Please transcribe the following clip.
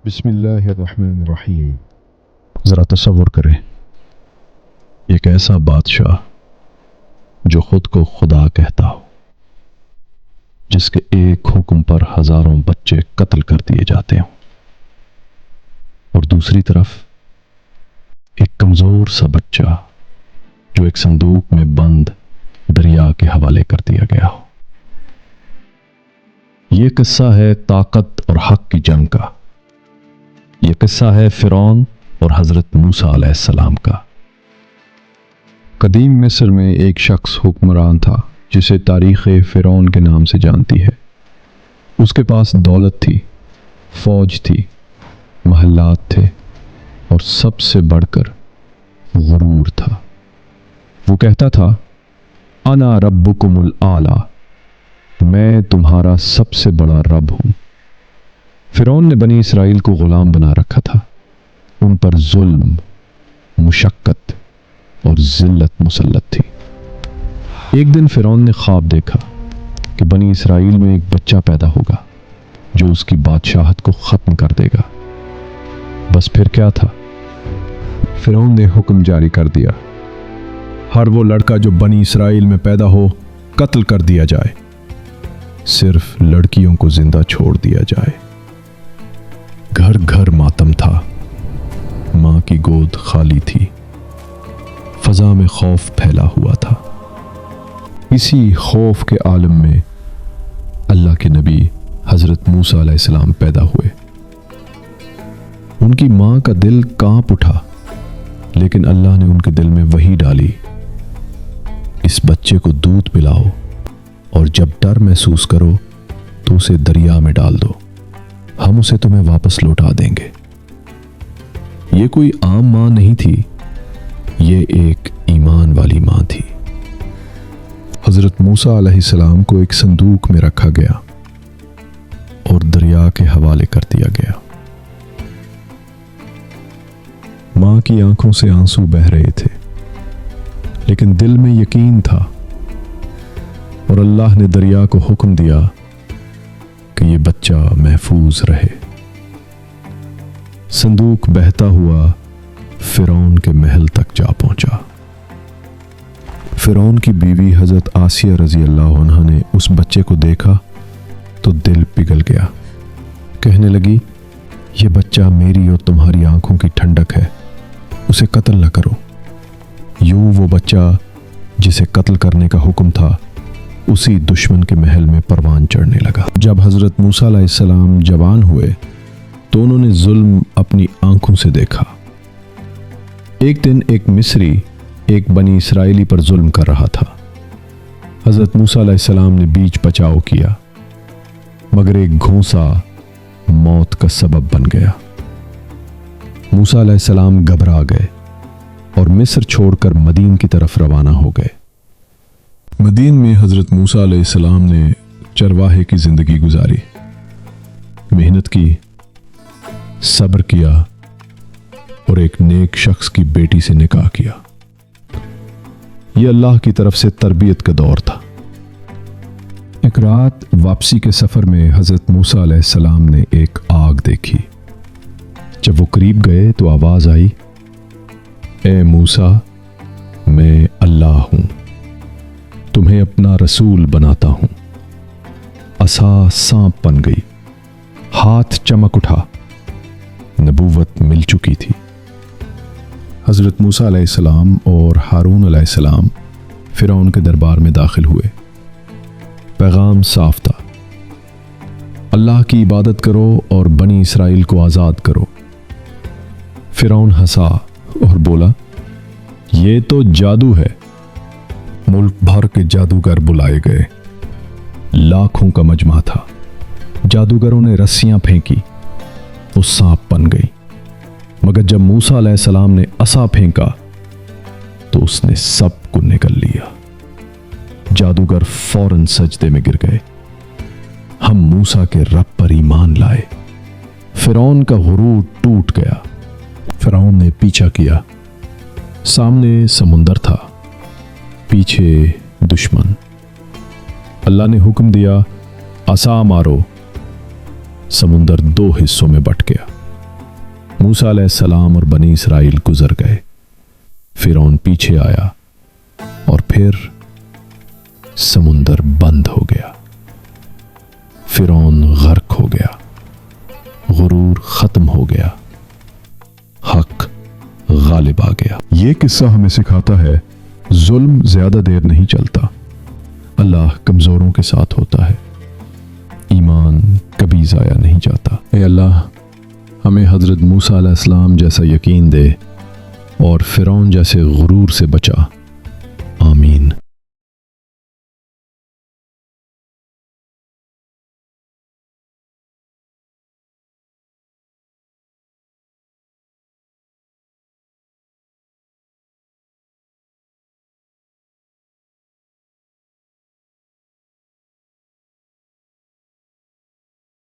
بسم اللہ الرحمن الرحیم۔ ذرا تصور کریں، ایک ایسا بادشاہ جو خود کو خدا کہتا ہو، جس کے ایک حکم پر ہزاروں بچے قتل کر دیے جاتے ہوں، اور دوسری طرف ایک کمزور سا بچہ جو ایک صندوق میں بند دریا کے حوالے کر دیا گیا ہو۔ یہ قصہ ہے طاقت اور حق کی جنگ کا۔ یہ قصہ ہے فرعون اور حضرت موسیٰ علیہ السلام کا۔ قدیم مصر میں ایک شخص حکمران تھا جسے تاریخ فرعون کے نام سے جانتی ہے۔ اس کے پاس دولت تھی، فوج تھی، محلات تھے، اور سب سے بڑھ کر غرور تھا۔ وہ کہتا تھا، انا ربکم الاعلی، میں تمہارا سب سے بڑا رب ہوں۔ فرعون نے بنی اسرائیل کو غلام بنا رکھا تھا۔ ان پر ظلم، مشقت اور ذلت مسلط تھی۔ ایک دن فرعون نے خواب دیکھا کہ بنی اسرائیل میں ایک بچہ پیدا ہوگا جو اس کی بادشاہت کو ختم کر دے گا۔ بس پھر کیا تھا؟ فرعون نے حکم جاری کر دیا، ہر وہ لڑکا جو بنی اسرائیل میں پیدا ہو قتل کر دیا جائے، صرف لڑکیوں کو زندہ چھوڑ دیا جائے۔ گھر گھر ماتم تھا، ماں کی گود خالی تھی، فضا میں خوف پھیلا ہوا تھا۔ اسی خوف کے عالم میں اللہ کے نبی حضرت موسیٰ علیہ السلام پیدا ہوئے۔ ان کی ماں کا دل کانپ اٹھا، لیکن اللہ نے ان کے دل میں وحی ڈالی، اس بچے کو دودھ پلاؤ اور جب ڈر محسوس کرو تو اسے دریا میں ڈال دو، ہم اسے تمہیں واپس لوٹا دیں گے۔ یہ کوئی عام ماں نہیں تھی، یہ ایک ایمان والی ماں تھی۔ حضرت موسیٰ علیہ السلام کو ایک صندوق میں رکھا گیا اور دریا کے حوالے کر دیا گیا۔ ماں کی آنکھوں سے آنسو بہہ رہے تھے، لیکن دل میں یقین تھا، اور اللہ نے دریا کو حکم دیا کہ یہ بچہ محفوظ رہے۔ صندوق بہتا ہوا فرعون کے محل تک جا پہنچا۔ فرعون کی بیوی حضرت آسیہ رضی اللہ عنہا نے اس بچے کو دیکھا تو دل پگھل گیا۔ کہنے لگی، یہ بچہ میری اور تمہاری آنکھوں کی ٹھنڈک ہے، اسے قتل نہ کرو۔ یوں وہ بچہ جسے قتل کرنے کا حکم تھا اسی دشمن کے محل میں پروان چڑھنے لگا۔ جب حضرت موسیٰ علیہ السلام جوان ہوئے تو انہوں نے ظلم اپنی آنکھوں سے دیکھا۔ ایک دن ایک مصری ایک بنی اسرائیلی پر ظلم کر رہا تھا۔ حضرت موسیٰ علیہ السلام نے بیچ بچاؤ کیا، مگر ایک گھونسا موت کا سبب بن گیا۔ موسیٰ علیہ السلام گھبرا گئے اور مصر چھوڑ کر مدین کی طرف روانہ ہو گئے۔ مدین میں حضرت موسیٰ علیہ السلام نے چرواہے کی زندگی گزاری، محنت کی، صبر کیا اور ایک نیک شخص کی بیٹی سے نکاح کیا۔ یہ اللہ کی طرف سے تربیت کا دور تھا۔ ایک رات واپسی کے سفر میں حضرت موسیٰ علیہ السلام نے ایک آگ دیکھی۔ جب وہ قریب گئے تو آواز آئی، اے موسیٰ، میں اللہ ہوں، تمہیں اپنا رسول بناتا ہوں۔ عصا سانپ بن گئی، ہاتھ چمک اٹھا، نبوت مل چکی تھی۔ حضرت موسیٰ علیہ السلام اور ہارون علیہ السلام فرعون کے دربار میں داخل ہوئے۔ پیغام صاف تھا، اللہ کی عبادت کرو اور بنی اسرائیل کو آزاد کرو۔ فرعون ہنسا اور بولا، یہ تو جادو ہے۔ ملک بھر کے جادوگر بلائے گئے، لاکھوں کا مجمع تھا۔ جادوگروں نے رسیاں پھینکی، وہ سانپ بن گئی، مگر جب موسیٰ علیہ السلام نے عصا پھینکا تو اس نے سب کو نگل لیا۔ جادوگر فوراً سجدے میں گر گئے، ہم موسیٰ کے رب پر ایمان لائے۔ فرعون کا غرور ٹوٹ گیا۔ فرعون نے پیچھا کیا، سامنے سمندر تھا، پیچھے دشمن۔ اللہ نے حکم دیا، عصا مارو۔ سمندر دو حصوں میں بٹ گیا۔ موسیٰ علیہ السلام اور بنی اسرائیل گزر گئے، فرعون پیچھے آیا اور پھر سمندر بند ہو گیا، فرعون غرق ہو گیا، غرور ختم ہو گیا، حق غالب آ گیا۔ یہ قصہ ہمیں سکھاتا ہے ظلم زیادہ دیر نہیں چلتا، اللہ کمزوروں کے ساتھ ہوتا ہے، ایمان کبھی ضائع نہیں جاتا۔ اے اللہ ہمیں حضرت موسیٰ علیہ السلام جیسا یقین دے اور فرعون جیسے غرور سے بچا۔